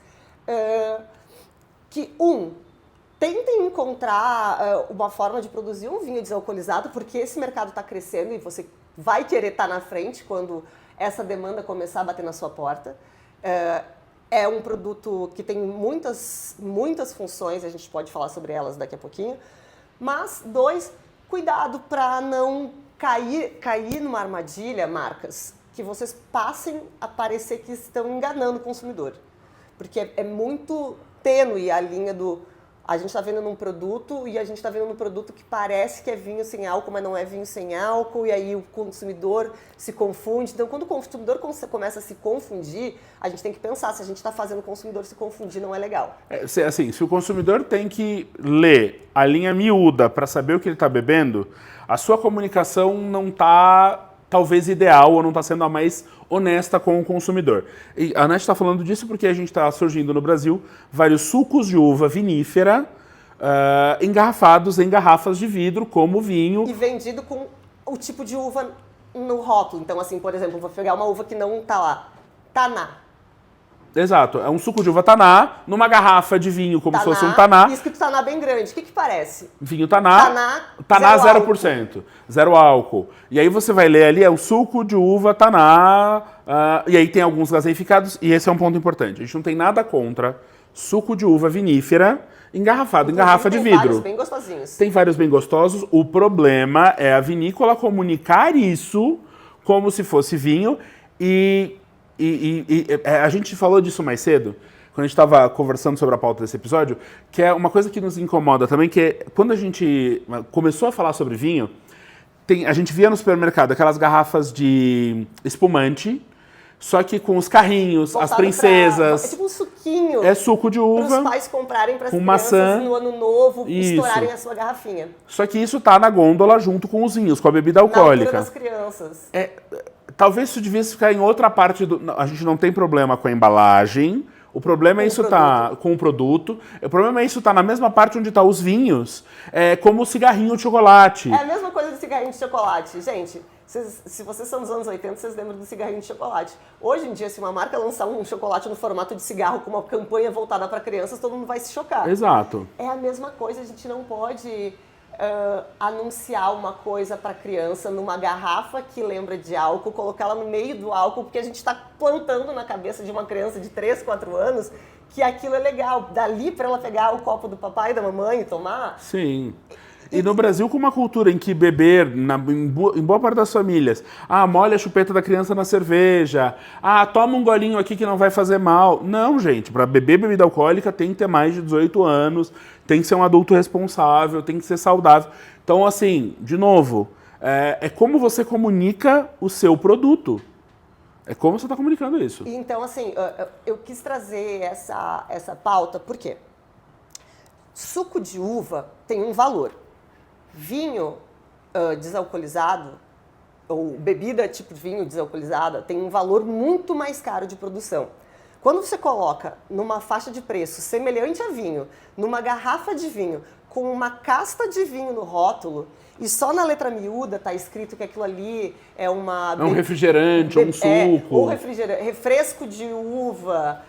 Tentem encontrar uma forma de produzir um vinho desalcoolizado, porque esse mercado está crescendo e você vai querer estar na frente quando essa demanda começar a bater na sua porta. É um produto que tem muitas funções, a gente pode falar sobre elas daqui a pouquinho. Mas, 2, cuidado para não cair numa armadilha, marcas, que vocês passem a parecer que estão enganando o consumidor. Porque é muito tênue a linha do... A gente está vendo num produto e a gente está vendo num produto que parece que é vinho sem álcool, mas não é vinho sem álcool, e aí o consumidor se confunde. Então, quando o consumidor começa a se confundir, a gente tem que pensar, se a gente está fazendo o consumidor se confundir, não é legal. Assim, se o consumidor tem que ler a linha miúda para saber o que ele está bebendo, a sua comunicação não está, talvez, ideal ou não está sendo a mais honesta com o consumidor. E a Nath está falando disso porque a gente está surgindo no Brasil vários sucos de uva vinífera engarrafados em garrafas de vidro como vinho. E vendido com o tipo de uva no rótulo. Então, assim, por exemplo, vou pegar uma uva que não está lá. Taná. Exato. É um suco de uva Taná numa garrafa de vinho, como Taná, se fosse um Taná. Escrito Taná bem grande. O que parece? Vinho Taná 0%. Zero álcool. E aí você vai ler ali, é o suco de uva Taná. E aí tem alguns gaseificados. E esse é um ponto importante. A gente não tem nada contra suco de uva vinífera engarrafado em garrafa de vidro. Tem vários bem gostosinhos. Tem vários bem gostosos. O problema é a vinícola comunicar isso como se fosse vinho e a gente falou disso mais cedo, quando a gente estava conversando sobre a pauta desse episódio, que é uma coisa que nos incomoda também, que é quando a gente começou a falar sobre vinho, a gente via no supermercado aquelas garrafas de espumante, só que com os carrinhos, voltado as princesas. É tipo um suquinho. É suco de uva. Para os pais comprarem para as crianças maçã, no ano novo, estourarem a sua garrafinha. Só que isso tá na gôndola junto com os vinhos, com a bebida alcoólica. Na altura das crianças. Talvez isso devesse ficar em outra parte do... A gente não tem problema com a embalagem. O problema é isso tá com o produto. O problema é isso tá na mesma parte onde tá os vinhos, como o cigarrinho de chocolate. É a mesma coisa do cigarrinho de chocolate. Gente, se vocês são dos anos 80, vocês lembram do cigarrinho de chocolate. Hoje em dia, se uma marca lançar um chocolate no formato de cigarro com uma campanha voltada para crianças, todo mundo vai se chocar. Exato. É a mesma coisa, a gente não pode... anunciar uma coisa para criança numa garrafa que lembra de álcool, colocá-la no meio do álcool, porque a gente está plantando na cabeça de uma criança de 3, 4 anos que aquilo é legal. Dali para ela pegar o copo do papai e da mamãe e tomar... Sim. E no Brasil, com uma cultura em que beber, em boa parte das famílias, molha a chupeta da criança na cerveja, toma um golinho aqui que não vai fazer mal. Não, gente, para beber bebida alcoólica tem que ter mais de 18 anos, tem que ser um adulto responsável, tem que ser saudável. Então, assim, de novo, é como você comunica o seu produto. É como você está comunicando isso. Então, assim, eu quis trazer essa pauta, por quê? Suco de uva tem um valor. Vinho desalcoolizado, ou bebida tipo vinho desalcoolizada, tem um valor muito mais caro de produção. Quando você coloca numa faixa de preço semelhante a vinho, numa garrafa de vinho, com uma casta de vinho no rótulo, e só na letra miúda está escrito que aquilo ali é uma... É um refrigerante, ou um suco. Ou refresco de uva.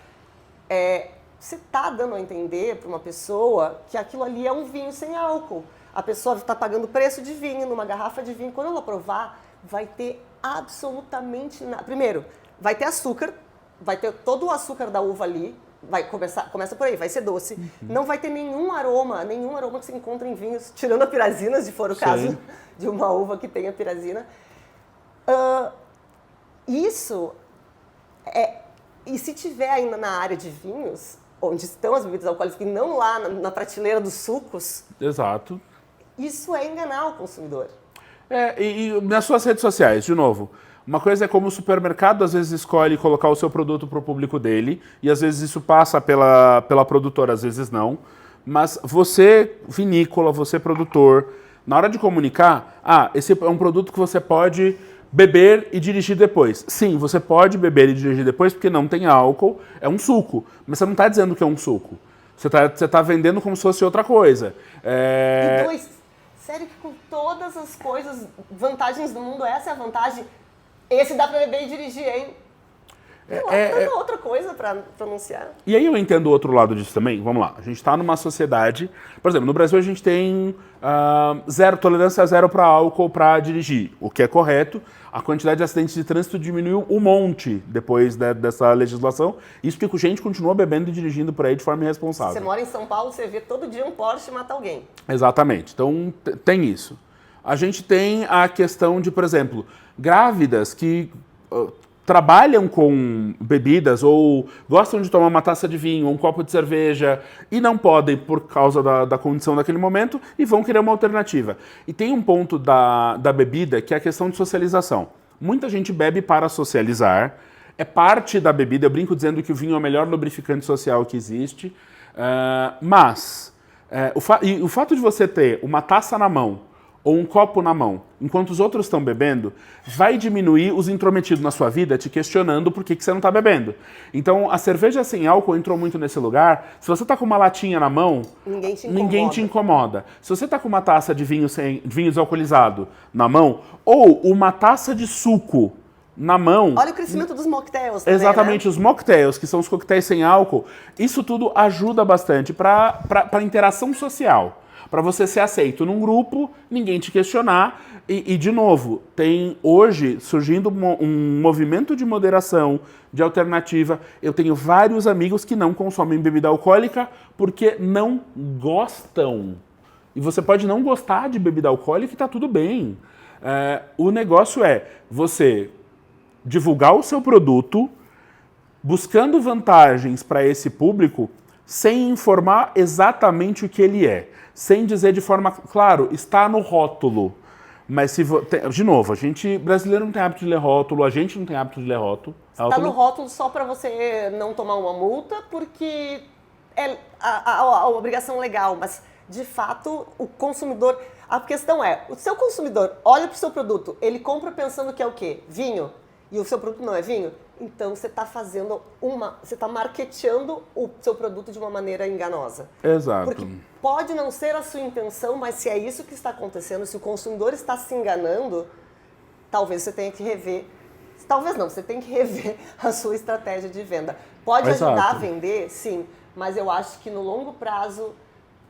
Você está dando a entender para uma pessoa que aquilo ali é um vinho sem álcool. A pessoa está pagando preço de vinho numa garrafa de vinho. Quando ela provar, vai ter absolutamente nada. Primeiro, vai ter açúcar, vai ter todo o açúcar da uva ali. Começa por aí, vai ser doce. Uhum. Não vai ter nenhum aroma que se encontra em vinhos, tirando a pirazina, se for o caso de uma uva que tenha pirazina. Isso e se tiver ainda na área de vinhos, onde estão as bebidas alcoólicas, e não lá na prateleira dos sucos. Exato. Isso é enganar o consumidor. E nas suas redes sociais, de novo, uma coisa é como o supermercado às vezes escolhe colocar o seu produto para o público dele, e às vezes isso passa pela produtora, às vezes não. Mas você, vinícola, você produtor, na hora de comunicar, esse é um produto que você pode beber e dirigir depois. Sim, você pode beber e dirigir depois porque não tem álcool, é um suco, mas você não está dizendo que é um suco. Você tá vendendo como se fosse outra coisa. E dois, sério que com todas as coisas, vantagens do mundo, essa é a vantagem? Esse dá pra beber e dirigir, hein? Tanta outra coisa pra pronunciar. E aí eu entendo o outro lado disso também. Vamos lá, a gente está numa sociedade... Por exemplo, no Brasil a gente tem tolerância zero para álcool para dirigir, o que é correto. A quantidade de acidentes de trânsito diminuiu um monte depois dessa legislação. Isso porque a gente continua bebendo e dirigindo por aí de forma irresponsável. Você mora em São Paulo, você vê todo dia um Porsche matar alguém. Exatamente. Então, tem isso. A gente tem a questão de, por exemplo, grávidas que trabalham com bebidas ou gostam de tomar uma taça de vinho ou um copo de cerveja e não podem por causa da condição daquele momento e vão querer uma alternativa. E tem um ponto da bebida que é a questão de socialização. Muita gente bebe para socializar, é parte da bebida, eu brinco dizendo que o vinho é o melhor lubrificante social que existe, mas o fato de você ter uma taça na mão ou um copo na mão, enquanto os outros estão bebendo, vai diminuir os intrometidos na sua vida te questionando por que você não está bebendo. Então, a cerveja sem álcool entrou muito nesse lugar. Se você está com uma latinha na mão, ninguém te incomoda. Se você está com uma taça de vinho desalcoolizado na mão, ou uma taça de suco na mão... Olha o crescimento dos mocktails também, exatamente, né? Os mocktails, que são os coquetéis sem álcool, isso tudo ajuda bastante para a interação social. Para você ser aceito num grupo, ninguém te questionar. E, de novo, tem hoje surgindo um movimento de moderação, de alternativa. Eu tenho vários amigos que não consomem bebida alcoólica porque não gostam. E você pode não gostar de bebida alcoólica e tá tudo bem. O negócio é você divulgar o seu produto, buscando vantagens para esse público, sem informar exatamente o que ele é. Sem dizer de forma... Claro, está no rótulo. Mas, de novo, brasileiro não tem hábito de ler rótulo, a gente não tem hábito de ler rótulo. Está no rótulo só para você não tomar uma multa, porque é a obrigação legal. Mas, de fato, o consumidor... A questão é, o seu consumidor olha para o seu produto, ele compra pensando que é o quê? Vinho? E o seu produto não é vinho? Então você está você está marketeando o seu produto de uma maneira enganosa. Exato. Porque pode não ser a sua intenção, mas se é isso que está acontecendo, se o consumidor está se enganando, talvez você tenha que rever. Talvez não, você tem que rever a sua estratégia de venda. Pode ajudar a vender, sim, mas eu acho que no longo prazo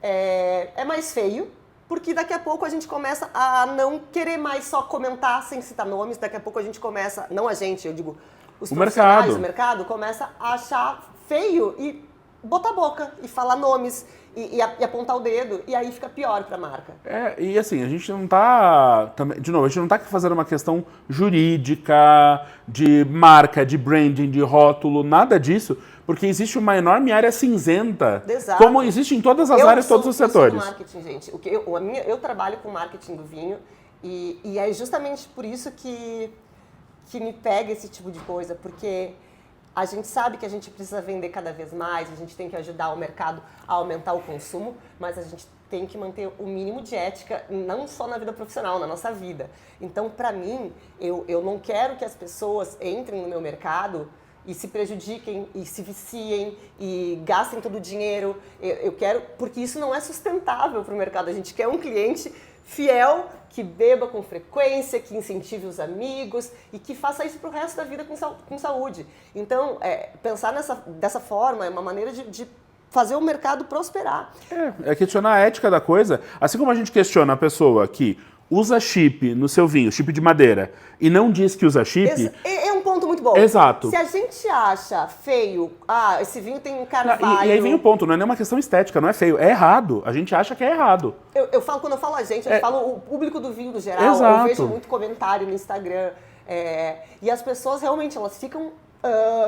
é mais feio. Porque daqui a pouco a gente começa a não querer mais só comentar sem citar nomes. Daqui a pouco a gente começa, não a gente, eu digo, os profissionais do mercado começa a achar feio e botar a boca e falar nomes e apontar o dedo. E aí fica pior para a marca. E assim, a gente não tá... De novo, a gente não tá fazendo uma questão jurídica, de marca, de branding, de rótulo, nada disso. Porque existe uma enorme área cinzenta, exato, como existe em todas as áreas, todos os setores. Eu sou marketing, gente. Eu trabalho com marketing do vinho e é justamente por isso que me pega esse tipo de coisa, porque a gente sabe que a gente precisa vender cada vez mais, a gente tem que ajudar o mercado a aumentar o consumo, mas a gente tem que manter o mínimo de ética, não só na vida profissional, na nossa vida. Então, para mim, eu não quero que as pessoas entrem no meu mercado e se prejudiquem, e se viciem, e gastem todo o dinheiro. Eu quero, porque isso não é sustentável para o mercado. A gente quer um cliente fiel, que beba com frequência, que incentive os amigos e que faça isso para o resto da vida com saúde. Então, pensar dessa forma é uma maneira de fazer o mercado prosperar. É questionar a ética da coisa. Assim como a gente questiona a pessoa que usa chip no seu vinho, chip de madeira, e não diz que usa chip... É um ponto muito bom. Exato. Se a gente acha feio, esse vinho tem um carvalho... E aí vem o ponto, não é nem uma questão estética, não é feio, é errado. A gente acha que é errado. Quando eu falo a gente, eu falo o público do vinho no geral. Exato. Eu vejo muito comentário no Instagram. E as pessoas realmente, elas ficam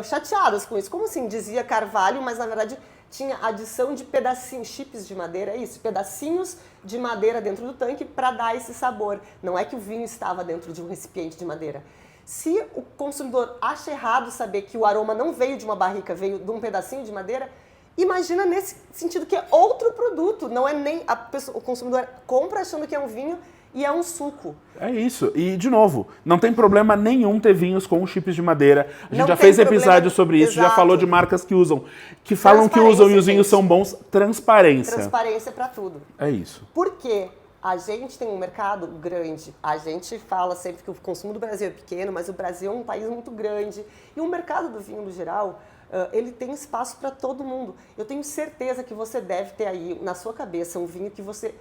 chateadas com isso. Como assim? Dizia carvalho, mas na verdade tinha adição de pedacinhos, chips de madeira, é isso, pedacinhos de madeira dentro do tanque para dar esse sabor. Não é que o vinho estava dentro de um recipiente de madeira. Se o consumidor acha errado saber que o aroma não veio de uma barrica, veio de um pedacinho de madeira, imagina nesse sentido que é outro produto, não é nem o consumidor compra achando que é um vinho E é um suco. É isso. E, de novo, não tem problema nenhum ter vinhos com chips de madeira. A gente Não já tem fez problema. episódio sobre isso, já Exato. falou de marcas que usam, que falam que usam e os vinhos são bons. Transparência. Transparência para tudo. É isso. Por quê? A gente tem um mercado grande. A gente fala sempre que o consumo do Brasil é pequeno, mas o Brasil é um país muito grande. E o mercado do vinho, no geral, ele tem espaço para todo mundo. Eu tenho certeza que você deve ter aí na sua cabeça um vinho que você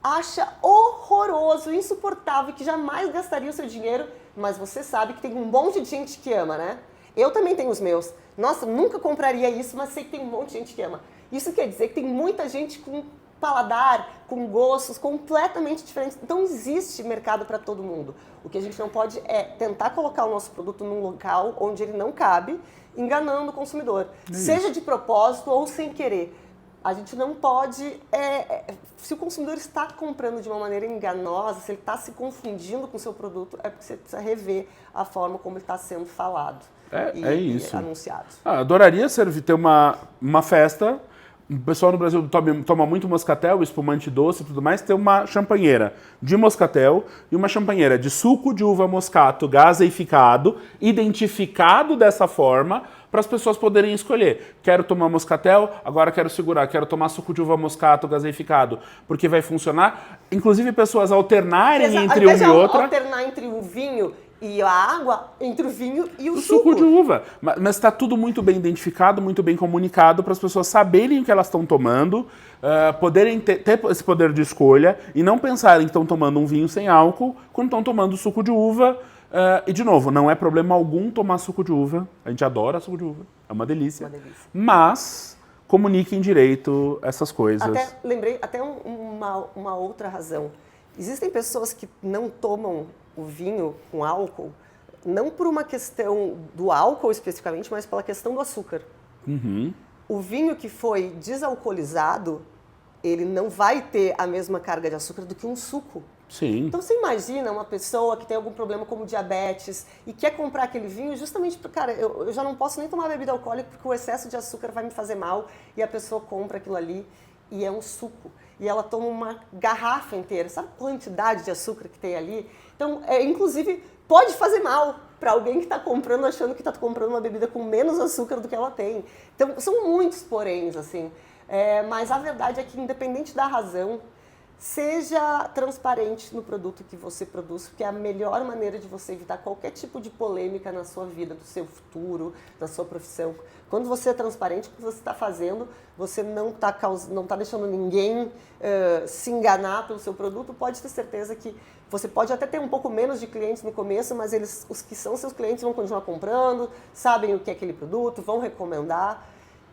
acha horroroso, insuportável, que jamais gastaria o seu dinheiro, mas você sabe que tem um monte de gente que ama, né? Eu também tenho os meus. Nossa, nunca compraria isso, mas sei que tem um monte de gente que ama. Isso quer dizer que tem muita gente com paladar, com gostos completamente diferentes. Então existe mercado para todo mundo. O que a gente não pode é tentar colocar o nosso produto num local onde ele não cabe, enganando o consumidor. Seja de propósito ou sem querer. A gente não pode... se o consumidor está comprando de uma maneira enganosa, se ele está se confundindo com o seu produto, é porque você precisa rever a forma como ele está sendo falado É isso. e anunciado. Adoraria ter uma festa. O pessoal no Brasil toma muito moscatel, espumante doce e tudo mais. Ter uma champanheira de moscatel e uma champanheira de suco de uva moscato gaseificado, identificado dessa forma, para as pessoas poderem escolher. Quero tomar moscatel, agora quero segurar. Quero tomar suco de uva moscato gaseificado, porque vai funcionar. Inclusive, pessoas alternarem entre uma e outra. Alternar entre o vinho e a água, entre o vinho e o suco de uva. Mas está tudo muito bem identificado, muito bem comunicado, para as pessoas saberem o que elas estão tomando, poderem ter esse poder de escolha e não pensarem que estão tomando um vinho sem álcool quando estão tomando suco de uva. E, de novo, não é problema algum tomar suco de uva. A gente adora suco de uva. É uma delícia. Mas comuniquem direito essas coisas. Lembrei até uma outra razão. Existem pessoas que não tomam o vinho com álcool, não por uma questão do álcool especificamente, mas pela questão do açúcar. Uhum. O vinho que foi desalcoolizado, ele não vai ter a mesma carga de açúcar do que um suco. Sim. Então você imagina uma pessoa que tem algum problema como diabetes e quer comprar aquele vinho justamente porque, cara, eu já não posso nem tomar bebida alcoólica porque o excesso de açúcar vai me fazer mal, e a pessoa compra aquilo ali e é um suco. E ela toma uma garrafa inteira. Sabe a quantidade de açúcar que tem ali? Então, inclusive, pode fazer mal para alguém que está comprando achando que está comprando uma bebida com menos açúcar do que ela tem. Então, são muitos poréns, assim. Mas a verdade é que, independente da razão, seja transparente no produto que você produz, porque é a melhor maneira de você evitar qualquer tipo de polêmica na sua vida, do seu futuro, da sua profissão. Quando você é transparente com o que você está fazendo, você não está deixando ninguém se enganar pelo seu produto, pode ter certeza que você pode até ter um pouco menos de clientes no começo, mas os que são seus clientes vão continuar comprando, sabem o que é aquele produto, vão recomendar,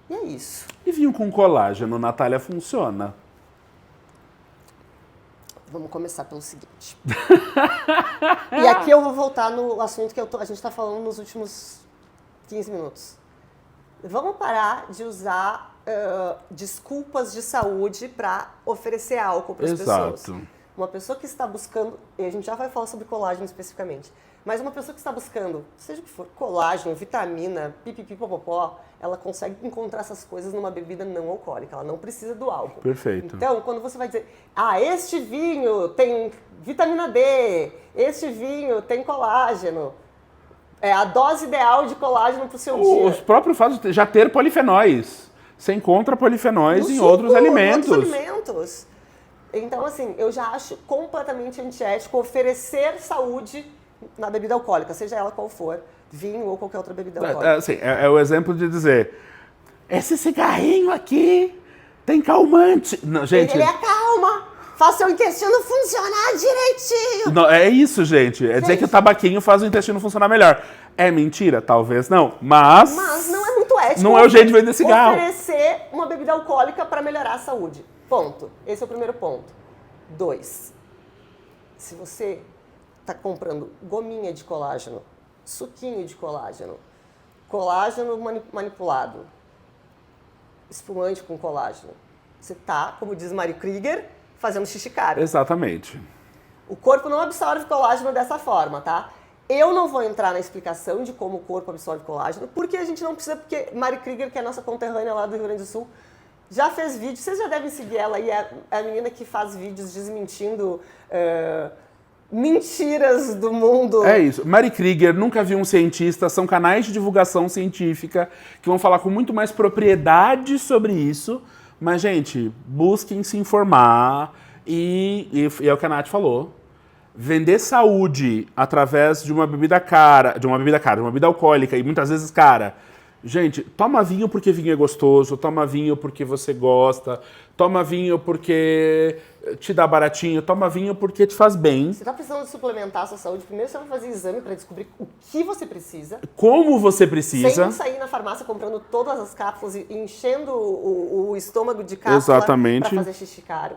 e é isso. E vinho com colágeno, Natália, funciona? Vamos começar pelo seguinte. E aqui eu vou voltar no assunto que a gente está falando nos últimos 15 minutos. Vamos parar de usar desculpas de saúde para oferecer álcool para as pessoas. Uma pessoa que está buscando, e a gente já vai falar sobre colágeno especificamente, mas uma pessoa que está buscando, seja o que for, colágeno, vitamina, pipipipopopó, ela consegue encontrar essas coisas numa bebida não alcoólica, ela não precisa do álcool. Perfeito. Então, quando você vai dizer, este vinho tem vitamina D, este vinho tem colágeno, é a dose ideal de colágeno para o seu dia. Os próprios fatos de já ter polifenóis. Você encontra polifenóis em outros alimentos. Então, assim, eu já acho completamente antiético oferecer saúde na bebida alcoólica, seja ela qual for, vinho ou qualquer outra bebida alcoólica. É o exemplo de dizer, esse cigarrinho aqui tem calmante. Não, gente, ele acalma, faz seu intestino funcionar direitinho. Não, é isso, gente. Dizer que o tabaquinho faz o intestino funcionar melhor. É mentira? Talvez não. Mas não é muito ético. Não é o jeito de vender cigarro. Oferecer uma bebida alcoólica para melhorar a saúde. Ponto. Esse é o primeiro ponto. 2. Se você está comprando gominha de colágeno, suquinho de colágeno, colágeno manipulado, espumante com colágeno, você está, como diz Mari Krieger, fazendo xixi caro. Exatamente. O corpo não absorve colágeno dessa forma, tá? Eu não vou entrar na explicação de como o corpo absorve colágeno, porque a gente não precisa, porque Mari Krieger, que é a nossa conterrânea lá do Rio Grande do Sul, Já fez vídeo, vocês já devem seguir ela aí, é a menina que faz vídeos desmentindo mentiras do mundo. É isso. Mari Krieger, Nunca Vi um Cientista, são canais de divulgação científica que vão falar com muito mais propriedade sobre isso. Mas, gente, busquem se informar e é o que a Nath falou. Vender saúde através de uma bebida cara, de uma bebida alcoólica e muitas vezes cara. Gente, toma vinho porque vinho é gostoso, toma vinho porque você gosta, toma vinho porque te dá baratinho, toma vinho porque te faz bem. Você está precisando de suplementar a sua saúde, primeiro você vai fazer exame para descobrir o que você precisa. Como você precisa. Sem sair na farmácia comprando todas as cápsulas e enchendo o estômago de cápsula para fazer xixi caro.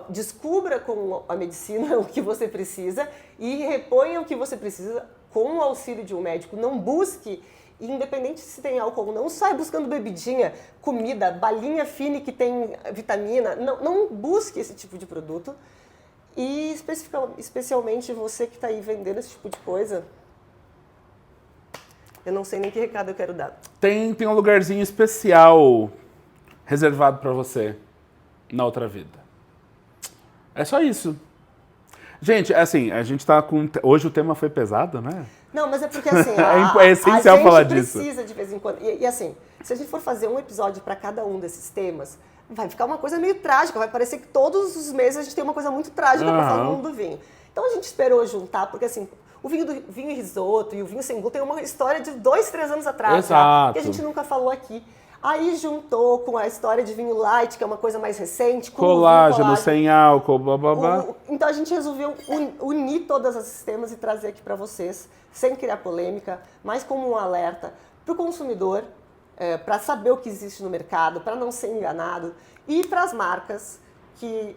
Descubra com a medicina o que você precisa e reponha o que você precisa com o auxílio de um médico. Não busque, independente se tem álcool ou não, sai buscando bebidinha, comida, balinha fine que tem vitamina. Não busque esse tipo de produto. E especialmente você que está aí vendendo esse tipo de coisa, eu não sei nem que recado eu quero dar. Tem um lugarzinho especial reservado para você na outra vida. É só isso. Gente, assim, a gente tá com... Hoje o tema foi pesado, né? Não, mas é porque assim... é essencial falar disso. A gente precisa de vez em quando... E assim, se a gente for fazer um episódio para cada um desses temas, vai ficar uma coisa meio trágica. Vai parecer que todos os meses a gente tem uma coisa muito trágica para falar do vinho. Então a gente esperou juntar, porque assim... O vinho risoto e o vinho sem glúten tem uma história de 2, 3 anos atrás. Exato. Que a gente nunca falou aqui. Aí juntou com a história de vinho light, que é uma coisa mais recente. Com colágeno, sem álcool, blá blá blá. Então a gente resolveu unir todos esses temas e trazer aqui para vocês, sem criar polêmica, mas como um alerta para o consumidor, para saber o que existe no mercado, para não ser enganado, e para as marcas que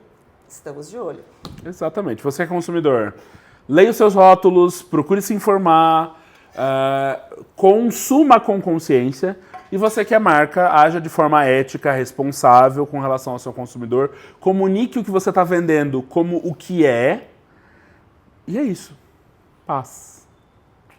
estamos de olho. Exatamente. Você é consumidor, leia os seus rótulos, procure se informar, consuma com consciência. E você que é marca, haja de forma ética, responsável com relação ao seu consumidor. Comunique o que você está vendendo como o que é. E é isso. Paz.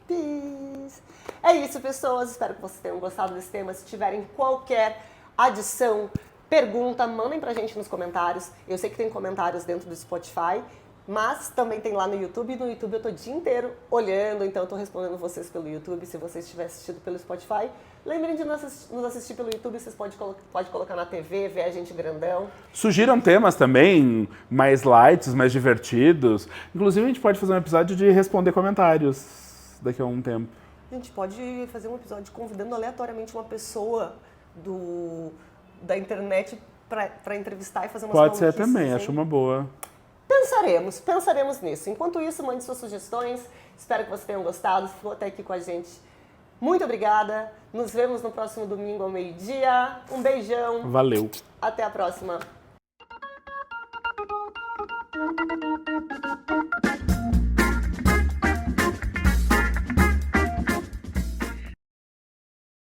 Peace. É isso, pessoas. Espero que vocês tenham gostado desse tema. Se tiverem qualquer adição, pergunta, mandem pra gente nos comentários. Eu sei que tem comentários dentro do Spotify, mas também tem lá no YouTube. E no YouTube eu tô o dia inteiro olhando, então eu tô respondendo vocês pelo YouTube. Se vocês estiverem assistindo pelo Spotify, lembrem de nos assistir pelo YouTube. Vocês podem colocar na TV, ver a gente grandão. Sugiram temas também mais light, mais divertidos. Inclusive a gente pode fazer um episódio de responder comentários daqui a um tempo. A gente pode fazer um episódio convidando aleatoriamente uma pessoa da internet para entrevistar e fazer umas Pode ser maluquices, também, assim. acho uma boa. Pensaremos nisso. Enquanto isso, mande suas sugestões. Espero que vocês tenham gostado. Ficou até aqui com a gente. Muito obrigada. Nos vemos no próximo domingo ao meio-dia. Um beijão. Valeu. Até a próxima.